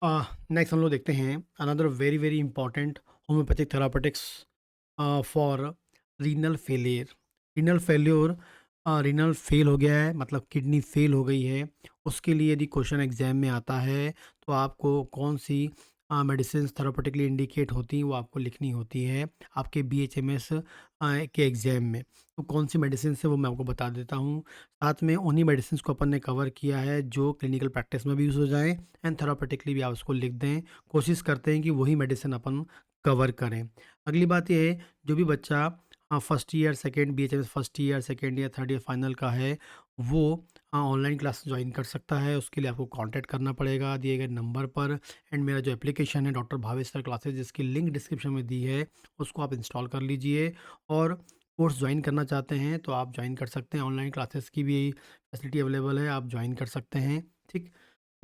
Next हम लोग देखते हैं another very very important homeopathic therapeutics for renal failure. Renal failure, renal fail हो गया है मतलब किडनी फेल हो गई है। उसके लिए यदि क्वेश्चन एग्जाम में आता है तो आपको कौन सी मेडिसिन थेरापेटिकली इंडिकेट होती हैं वो आपको लिखनी होती है आपके BHMS के एग्ज़ाम में। तो कौन सी मेडिसिन है वो मैं आपको बता देता हूँ। साथ में उन्हीं मेडिसिन को अपन ने कवर किया है जो क्लिनिकल प्रैक्टिस में भी यूज़ हो जाएँ एंड थेरापेटिकली भी आप उसको लिख दें। कोशिश करते हैं कि वही मेडिसिन अपन कवर करें। अगली बात ये है, जो भी बच्चा first year second BHMS first year second year third year final का है वो ऑनलाइन क्लास ज्वाइन कर सकता है। उसके लिए आपको कांटेक्ट करना पड़ेगा दिए गए नंबर पर। एंड मेरा जो एप्लीकेशन है डॉक्टर भावेश सर क्लासेस, जिसकी लिंक डिस्क्रिप्शन में दी है, उसको आप इंस्टॉल कर लीजिए। और कोर्स ज्वाइन करना चाहते हैं तो आप ज्वाइन कर सकते हैं। ऑनलाइन क्लासेस की भी फैसिलिटी अवेलेबल है, आप ज्वाइन कर सकते हैं। ठीक,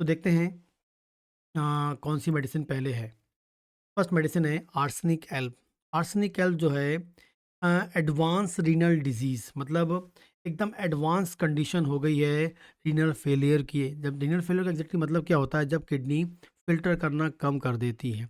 तो देखते हैं कौन सी मेडिसिन पहले है। फर्स्ट मेडिसिन है आर्सेनिक एल्ब। आर्सेनिक एल्ब जो है एडवांस रीनल डिजीज़, मतलब एकदम एडवांस कंडीशन हो गई है रीनल फेलियर की। जब रीनल फेलियर का एग्जैक्टली मतलब क्या होता है, जब किडनी फिल्टर करना कम कर देती है।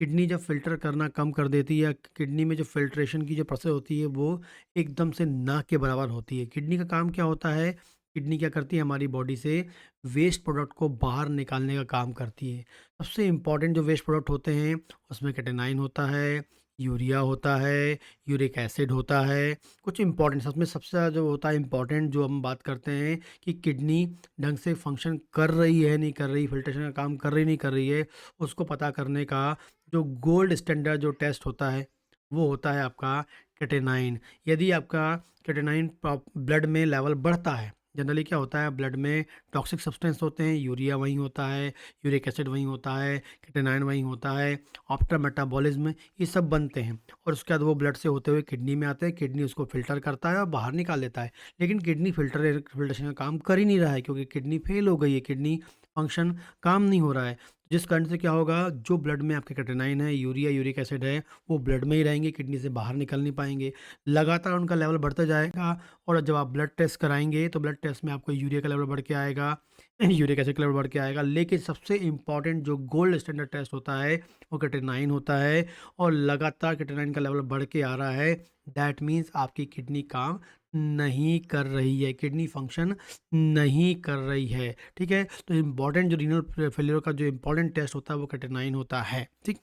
किडनी जब फ़िल्टर करना कम कर देती है या किडनी में जो फ़िल्ट्रेशन की जो प्रोसेस होती है वो एकदम से ना के बराबर होती है। किडनी का काम क्या होता है? किडनी क्या करती है, हमारी बॉडी से वेस्ट प्रोडक्ट को बाहर निकालने का काम करती है। सबसे इम्पोर्टेंट जो वेस्ट प्रोडक्ट होते हैं उसमें केटाइनाइन होता है, यूरिया होता है, यूरिक एसिड होता है, कुछ इम्पोर्टेंट सबसे सबसे ज़्यादा जो होता है इम्पोर्टेंट, जो हम बात करते हैं कि किडनी ढंग से फंक्शन कर रही है नहीं कर रही, फ़िल्ट्रेशन का काम कर रही नहीं कर रही है, उसको पता करने का जो गोल्ड स्टैंडर्ड जो टेस्ट होता है वो होता है आपका केटेनाइन। यदि आपका केटेनाइन ब्लड में लेवल बढ़ता है, जनरली क्या होता है ब्लड में टॉक्सिक सब्सटेंस होते हैं, यूरिया वहीं होता है, यूरिक एसिड वहीं होता है, केटेनाइन वहीं होता है, आफ्टर मेटाबॉलिज्म ये सब बनते हैं और उसके बाद वो ब्लड से होते हुए किडनी में आते हैं। किडनी उसको फिल्टर करता है और बाहर निकाल देता है। लेकिन किडनी फिल्ट्रेशन का काम कर ही नहीं रहा है क्योंकि किडनी फेल हो गई है, किडनी फंक्शन काम नहीं हो रहा है। जिस कारण से क्या होगा, जो ब्लड में आपके केटेनाइन है, यूरिया, यूरिक एसिड है, वो ब्लड में ही रहेंगे, किडनी से बाहर निकल नहीं पाएँगे। लगातार उनका लेवल बढ़ता जाएगा और जब आप ब्लड टेस्ट कराएँगे, तो ब्लड टेस्ट में आपको यूरिया का लेवल बढ़ के आएगा, यूरिक एसिड का लेवल बढ़ के आएगा। लेकिन सबसे इम्पोर्टेंट जो गोल्ड स्टैंडर्ड टेस्ट होता है, वो केटेनाइन होता है और लगातार केटेनाइन का लेवल बढ़ के आ रहा है। दैट मीन्स आपकी किडनी काम नहीं कर रही है, किडनी फंक्शन नहीं कर रही है। ठीक है? तो इम्पॉर्टेंट जो रीनल फेल्योर का जो इम्पॉर्टेंट टेस्ट होता है वो केटेनाइन होता है। ठीक?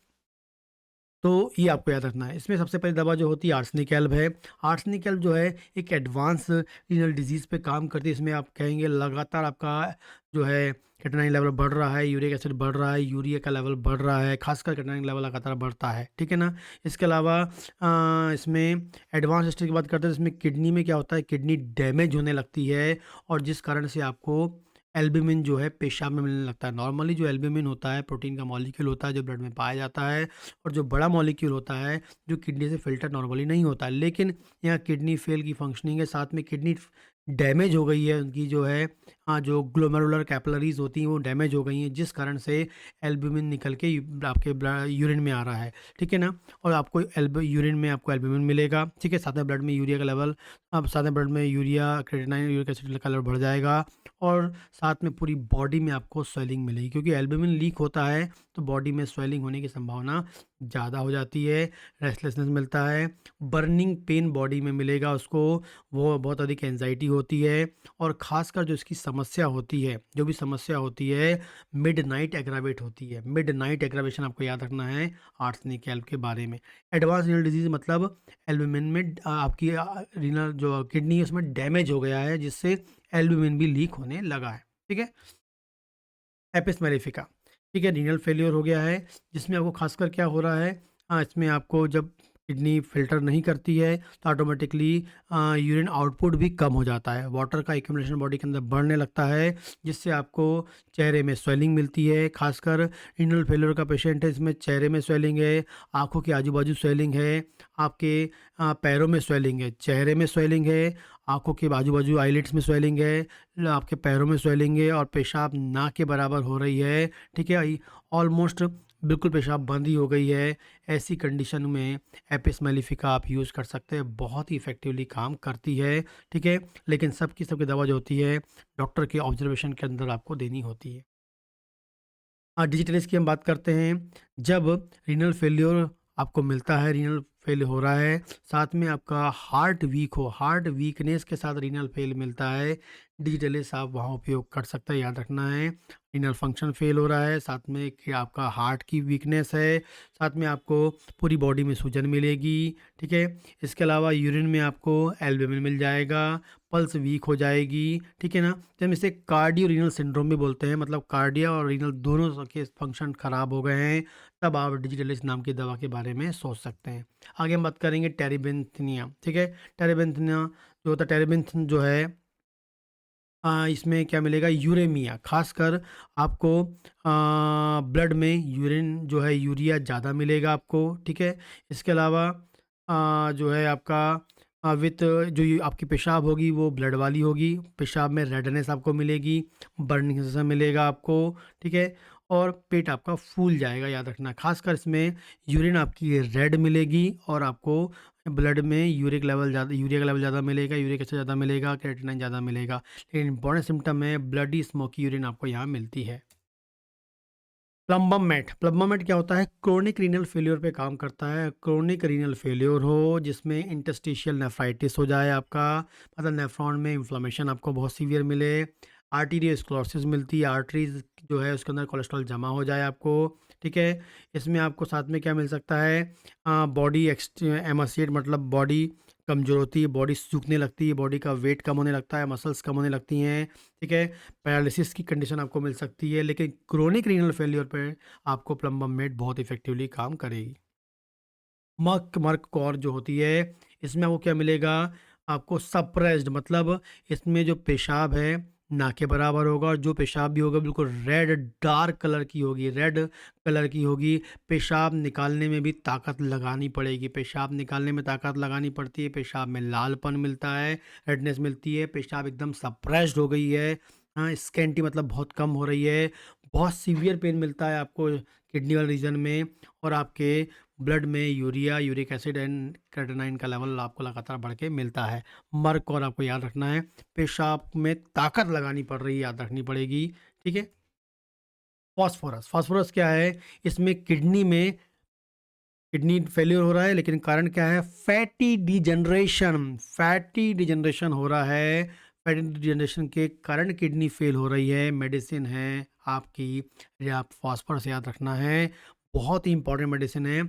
तो ये आपको याद रखना है। इसमें सबसे पहली दवा जो होती है आर्सेनिक एल्ब है। आर्सेनिक एल्ब जो है एक एडवांस रीनल डिजीज़ पे काम करती है। इसमें आप कहेंगे लगातार आपका जो है केटाइन लेवल बढ़ रहा है, यूरिक एसिड बढ़ रहा है, यूरिया का लेवल बढ़ रहा है, खासकर केटाइन लेवल लगातार बढ़ता है। ठीक है ना? इसके अलावा इसमें एडवांस स्टेज की बात करते हैं, इसमें किडनी में क्या होता है, किडनी डैमेज होने लगती है और जिस कारण से आपको एल्ब्यूमिन जो है पेशाब में मिलने लगता है। नॉर्मली जो एल्ब्यूमिन होता है प्रोटीन का मॉलिक्यूल होता है जो ब्लड में पाया जाता है और जो बड़ा मॉलिक्यूल होता है जो किडनी से फ़िल्टर नॉर्मली नहीं होता है। लेकिन यहाँ किडनी फेल की फंक्शनिंग है, साथ में किडनी डैमेज हो गई है, उनकी जो है जो ग्लोमेरुलर कैपिलरीज़ होती हैं वो डैमेज हो गई हैं, जिस कारण से एल्ब्यूमिन निकल के आपके यूरिन में आ रहा है। ठीक है ना? और आपको यूरिन में आपको एल्ब्यूमिन मिलेगा। ठीक है? साथ में ब्लड में यूरिया का लेवल, अब साथ में ब्लड में यूरिया, क्रेटिनाइन, यूरिक एसिड का लेवल बढ़ जाएगा और साथ में पूरी बॉडी में आपको स्वेलिंग मिलेगी क्योंकि एल्ब्यूमिन लीक होता है तो बॉडी में स्वेलिंग होने की संभावना ज़्यादा हो जाती है, रेस्टलेसनेस मिलता है, बर्निंग पेन बॉडी में मिलेगा उसको, वो बहुत अधिक एंजाइटी होती है और ख़ासकर जो इसकी समस्या होती है, जो भी समस्या होती है, मिडनाइट एग्रावेट होती है। मिडनाइट एग्रावेशन आपको याद रखना है आर्सेनिक एल्ब के बारे में। एडवांस रीनल डिजीज़ मतलब एल्ब्यूमिन में आपकी रीनल जो किडनी है उसमें डैमेज हो गया है जिससे एल्ब्यूमिन भी लीक होने लगा है। ठीक है? एपिस मेलिफिका, ठीक है, रीनल फेल्योर हो गया है जिसमें आपको खासकर क्या हो रहा है, इसमें आपको जब किडनी फिल्टर नहीं करती है तो ऑटोमेटिकली यूरिन आउटपुट भी कम हो जाता है, वाटर का एक्यूमुलेशन बॉडी के अंदर बढ़ने लगता है जिससे आपको चेहरे में स्वेलिंग मिलती है। खासकर रीनल फेल्योर का पेशेंट है, इसमें चेहरे में स्वेलिंग है, आंखों के आजू बाजू स्वेलिंग है, आपके पैरों में स्वेलिंग है, चेहरे में स्वेलिंग है, आंखों के आजू बाजू आईलिड्स में स्वेलिंग है, आपके पैरों में स्वेलिंग है और पेशाब ना के बराबर हो रही है। ठीक है, ऑलमोस्ट बिल्कुल पेशाब बंद ही हो गई है। ऐसी कंडीशन में एपिस मेलिफिका आप यूज़ कर सकते हैं, बहुत ही इफ़ेक्टिवली काम करती है। ठीक है, लेकिन सबकी सबकी दवा जो होती है डॉक्टर के ऑब्जर्वेशन के अंदर आपको देनी होती है। डिजिटलिस्ट की हम बात करते हैं, जब रीनल फेल्योर आपको मिलता है, रीनल फेल हो रहा है, साथ में आपका हार्ट वीक हो, हार्ट वीकनेस के साथ रीनल फेल मिलता है, डिजिटलिस्ट आप वहाँ उपयोग कर सकते हैं, याद रखना है। रीनल फंक्शन फेल हो रहा है, साथ में कि आपका हार्ट की वीकनेस है, साथ में आपको पूरी बॉडी में सूजन मिलेगी, ठीक है। इसके अलावा यूरिन में आपको एल्ब्यूमिन मिल जाएगा, पल्स वीक हो जाएगी, ठीक है ना। तो हम इसे कार्डियो रीनल सिंड्रोम भी बोलते हैं, मतलब कार्डिया और रीनल दोनों के फंक्शन खराब हो गए हैं, तब आप डिजिटलिस्ट नाम की दवा के बारे में सोच सकते हैं। आगे हम बात करेंगे टेरिबेंथनिया, ठीक है। टेरिबेंथनिया जो होता है, टेरिबेंथन जो है, इसमें क्या मिलेगा, यूरेमिया, खासकर आपको ब्लड में यूरिन जो है यूरिया ज़्यादा मिलेगा आपको, ठीक है। इसके अलावा जो है आपका विथ जो ये आपकी पेशाब होगी वो ब्लड वाली होगी, पेशाब में रेडनेस आपको मिलेगी, बर्निंग सेंसेशन मिलेगा आपको, ठीक है। और पेट आपका फूल जाएगा, याद रखना। खासकर इसमें यूरिन आपकी रेड मिलेगी और आपको ब्लड में यूरिया का लेवल ज़्यादा मिलेगा, यूरिक एसिड ज़्यादा मिलेगा, क्रेटिनाइन ज़्यादा मिलेगा। लेकिन इंपॉर्टेंट सिम्टम है ब्लडी स्मोकी यूरिन आपको यहाँ मिलती है। प्लम्बम मेट क्या होता है, क्रोनिक रीनल फेल्योर पे काम करता है। क्रोनिक रीनल फेल्योर हो जिसमें इंटरस्टिशियल नेफ्राइटिस हो जाए आपका, मतलब नेफ्रॉन में इन्फ्लेमेशन आपको बहुत सीवियर मिले, आर्टीरियोस्क्लेरोसिस मिलती है, आर्टरीज जो है उसके अंदर कोलेस्ट्रॉल जमा हो जाए आपको, ठीक है। इसमें आपको साथ में क्या मिल सकता है, बॉडी एमासिएट, मतलब बॉडी कमजोर होती है, बॉडी सूखने लगती है, बॉडी का वेट कम होने लगता है, मसल्स कम होने लगती हैं, ठीक है। पैरालिसिस की कंडीशन आपको मिल सकती है, लेकिन क्रोनिक रीनल फेलियर पे आपको प्लम्बम मेट बहुत इफेक्टिवली काम करेगी। मर्क मर्क कॉर जो होती है, इसमें आपको क्या मिलेगा, आपको सप्रेस्ड, मतलब इसमें जो पेशाब है ना के बराबर होगा, और जो पेशाब भी होगा बिल्कुल रेड डार्क कलर की होगी, रेड कलर की होगी। पेशाब निकालने में भी ताकत लगानी पड़ेगी, पेशाब निकालने में ताकत लगानी पड़ती है, पेशाब में लालपन मिलता है, रेडनेस मिलती है, पेशाब एकदम सप्रेस्ड हो गई है, हाँ स्कैंटी मतलब बहुत कम हो रही है, बहुत सीवियर पेन मिलता है आपको किडनी वाले रीजन में, और आपके ब्लड में urea, uric acid and creatinine का लेवल आपको लगातार बढ़ के मिलता है। मर्क और आपको याद रखना है, पेशाब में ताकत लगानी पड़ रही है, याद रखनी पड़ेगी, ठीक है। फास्फोरस, फास्फोरस क्या है, इसमें किडनी फेल्योर हो रहा है, लेकिन कारण क्या है, फैटी डिजनरेशन, फैटी डिजनरेशन हो रहा है। फैटी डिजनरेशन के कारण किडनी फेल हो रही है, मेडिसिन है आपकी, ये आप फास्फोरस याद रखना है, बहुत ही इंपॉर्टेंट मेडिसिन है।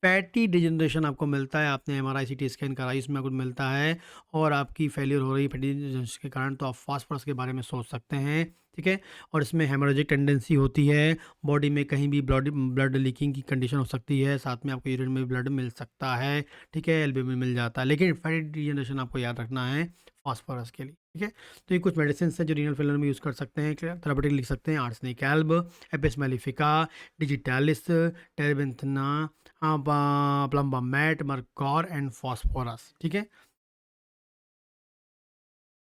फैटी डिजनरेशन आपको मिलता है, आपने एमआरआई सीटी स्कैन कराई, उसमें आपको मिलता है, और आपकी फेलियर हो रही है फैटी डिजनरेशन के कारण, तो आप फास्फोरस के बारे में सोच सकते हैं, ठीक है। और इसमें हेमोरेजिक टेंडेंसी होती है, बॉडी में कहीं भी ब्लड ब्लड लीकिंग की कंडीशन हो सकती है, साथ में आपको यूरिन में ब्लड मिल सकता है, ठीक है, एल्ब्यूमिन मिल जाता है, लेकिन फैटी डिजनरेशन आपको याद रखना है फास्फोरस के लिए, ठीक है। तो ये कुछ मेडिसिन हैं जो रीनल फेलियर में यूज़ कर सकते हैं, थेरापेटिक लिख सकते हैं, arsenic alb, apis mellifica, digitalis, terebinthina, plumbum met, mercur and phosphorus, ठीक है।